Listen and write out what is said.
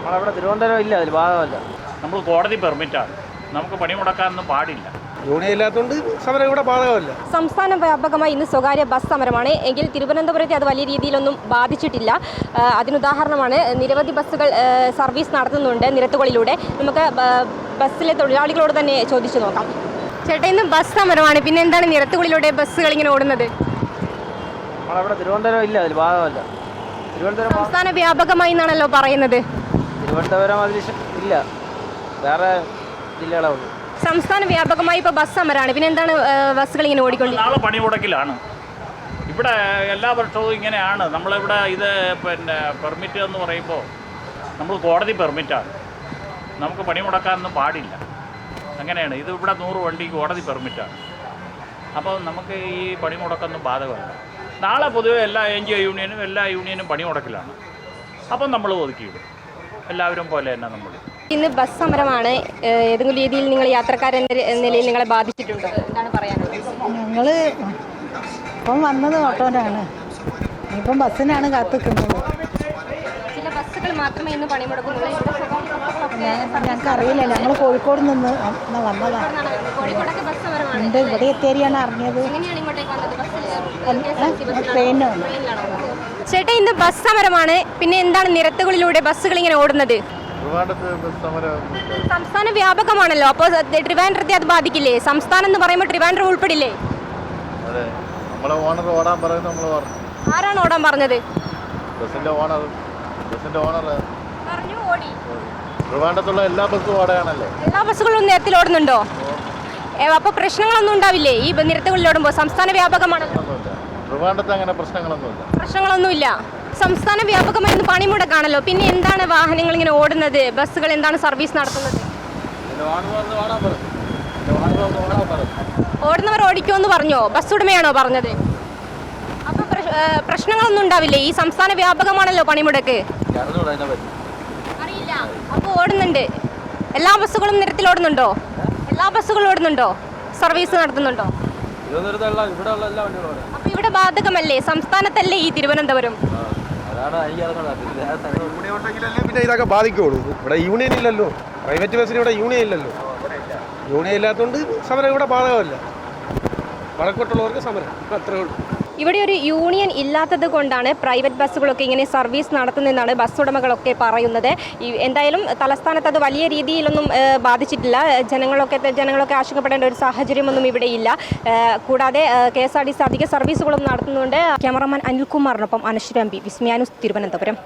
നമ്മളവിടെ തിരുവനന്തപുരം ഇല്ല, അതിൽ ഭാഗമല്ല. നമ്മൾ കോടതി പെർമിറ്റാണ്, നമുക്ക് പണി മുടക്കാനൊന്നും പാടില്ല. യൂണിയൻ ഇല്ലാത്തതുകൊണ്ട് സമരം ഇവിടെ ബാധകമല്ല. സംസ്ഥാന വ്യാപകമായി ഇന്ന് സ്വകാര്യ ബസ് സമരമാണ് എങ്കിൽ തിരുവനന്തപുരത്തെ അത് വലിയ രീതിയിലൊന്നും ബാധിച്ചിട്ടില്ല. അതിനുദാഹരണമാണ് നിരവധി ബസ്സുകൾ സർവീസ് നടത്തുന്നുണ്ട് നിരത്തുകളിലൂടെ. നമുക്ക് ബസ്സിലെ തൊഴിലാളികളോട് തന്നെ ചോദിച്ചു നോക്കാം. ചേട്ടാ, ഇന്ന് ബസ് സമരമാണ്, പിന്നെ എന്താണ് നിരത്തുകളിലൂടെ ബസ്സുകൾ ഇങ്ങനെ ഓടുന്നത്? നമ്മളവിടെ തിരുവനന്തപുരം ഇല്ല, അതിൽ ഭാഗമല്ല. തിരുവനന്തപുരം സംസ്ഥാന വ്യാപകമായി എന്നാണല്ലോ പറയുന്നത്. തിരുവനന്തപുരം അതിൽ ഇല്ല, വേറെ ജില്ലകളേ ഉള്ളൂ. സംസ്ഥാന വ്യാപകമായി ഇപ്പോൾ ബസ് സമരമാണ്, പിന്നെ എന്താണ് ബസ്സുകൾ ഇങ്ങനെ ഓടിക്കൊണ്ടിരിക്കുന്നത്? നാളെ പണി മുടക്കിലാണ്. ഇവിടെ എല്ലാ വർഷവും ഇങ്ങനെയാണ്. നമ്മളിവിടെ ഇത് പെർമിറ്റ് എന്ന് പറയുമ്പോൾ നമ്മൾ കോടതി പെർമിറ്റാണ്, നമുക്ക് പണി മുടക്കാനൊന്നും പാടില്ല. അങ്ങനെയാണ്. ഇത് ഇവിടെ 100 വണ്ടി കോടതി പെർമിറ്റാണ്. അപ്പോൾ നമുക്ക് ഈ പണി മുടക്കൊന്നും ബാധകമല്ല. നാളെ പൊതുവെ എല്ലാ NGO യൂണിയനും എല്ലാ യൂണിയനും പണി മുടക്കിലാണ്. അപ്പം നമ്മൾ ഒതുക്കിയിടും, എല്ലാവരും പോലെ തന്നെ നമ്മൾ. ഇന്ന് ബസ് സമരമാണ്. ഏതെങ്കിലും രീതിയിൽ നിങ്ങൾ യാത്രക്കാരെന്ന നിലയിൽ നിങ്ങളെ ബാധിച്ചിട്ടുണ്ടോ? എന്താണ് പറയാനുള്ളത്? ഞങ്ങൾ ഇപ്പം വന്നത് ഓട്ടോനാണ്, ഇപ്പം ബസ്സിനാണ് കാത്തിക്കുന്നത്. ചില ബസ്സുകൾ മാത്രമേ ഇന്ന് പണിമുടക്കുന്നുള്ളൂ. ഞങ്ങൾക്ക് അറിയില്ല, ഞങ്ങൾ കോഴിക്കോട് നിന്ന് വന്നതാണ്. ഉണ്ട്, ഇവിടെ എത്തിയാണ് അറിഞ്ഞത്. ട്രെയിനാണ്. ചേട്ടാ, ഇന്ന് ബസ് സമരമാണ്, പിന്നെ എന്താണ് നിരത്തുകളിലൂടെ ബസ്സുകൾ ഇങ്ങനെ ഓടുന്നത്? സംസ്ഥാന വ്യാപകമാണല്ലോ, അപ്പോൾ ട്രിവാൻഡ്രത്തെ അത് ബാധിക്കില്ലേ? സംസ്ഥാനം എന്ന് പറയുമ്പോൾ ട്രിവാൻഡ്രം ഉൾപ്പെടില്ലേ? ആരാണ് ഓടാൻ പറഞ്ഞത്? ട്രിവാൻഡ്രത്തുള്ള എല്ലാ ബസ്സും ഓടാണല്ലോ. എല്ലാ ബസ്സുകളും നിരത്തിൽ ഓടുന്നുണ്ടോ? അപ്പൊ പ്രശ്നങ്ങളൊന്നും ഉണ്ടാവില്ലേ ഈ നിരത്തുകളിൽ ഓടുമ്പോൾ? സംസ്ഥാന വ്യാപകമാണല്ലോ. ട്രിവാൻഡ്രത്ത് അങ്ങനെ പ്രശ്നങ്ങളൊന്നുമില്ല. സംസ്ഥാന വ്യാപകമായി പണിമുടക്കാണല്ലോ, പിന്നെ എന്താണ് വാഹനങ്ങൾ ഇങ്ങനെ ഓടുന്നത്? ബസ്സുകൾ എന്താണ് സർവീസ് നടത്തുന്നത്? ഓടുന്നവർ ഓടിക്കുമെന്ന് പറഞ്ഞോ? ബസ് ഉടമയാണോ പറഞ്ഞത്? അപ്പൊ പ്രശ്നങ്ങളൊന്നും ഉണ്ടാവില്ലേ? ഈ സംസ്ഥാന വ്യാപകമാണല്ലോ പണിമുടക്ക്. അറിയില്ല. അപ്പൊ ഓടുന്നുണ്ട്, എല്ലാ ബസ്സുകളും നിരത്തിൽ ഓടുന്നുണ്ടോ? എല്ലാ ബസ്സുകളും ഓടുന്നുണ്ടോ? സർവീസ് നടത്തുന്നുണ്ടോ? അപ്പൊ ഇവിടെ ബാധകമല്ലേ? സംസ്ഥാനത്തല്ലേ ഈ തിരുവനന്തപുരം? പിന്നെ ഇതൊക്കെ ബാധിക്കുള്ളൂ. ഇവിടെ യൂണിയൻ ഇല്ലല്ലോ, പ്രൈവറ്റ് ബസ്സിന് ഇവിടെ യൂണിയൻ ഇല്ലല്ലോ. യൂണിയൻ ഇല്ലാത്തതുകൊണ്ട് സമരം ഇവിടെ ബാധകമല്ല. വടക്കോട്ടുള്ളവർക്ക് സമരം അത്രേ ഉള്ളൂ. ഇവിടെ ഒരു യൂണിയൻ ഇല്ലാത്തത് കൊണ്ടാണ് പ്രൈവറ്റ് ബസ്സുകളൊക്കെ ഇങ്ങനെ സർവീസ് നടത്തുന്നതെന്നാണ് ബസ് ഉടമകളൊക്കെ പറയുന്നത്. എന്തായാലും തലസ്ഥാനത്ത് അത് വലിയ രീതിയിലൊന്നും ബാധിച്ചിട്ടില്ല. ജനങ്ങളൊക്കെ ആശങ്കപ്പെടേണ്ട ഒരു സാഹചര്യമൊന്നും ഇവിടെയില്ല. കൂടാതെ KSRTC അധിക സർവീസുകളും നടത്തുന്നുണ്ട്. ക്യാമറമാൻ അനിൽകുമാറിനൊപ്പം അനശ്വര MP, വിസ്മയ ന്യൂസ്, തിരുവനന്തപുരം.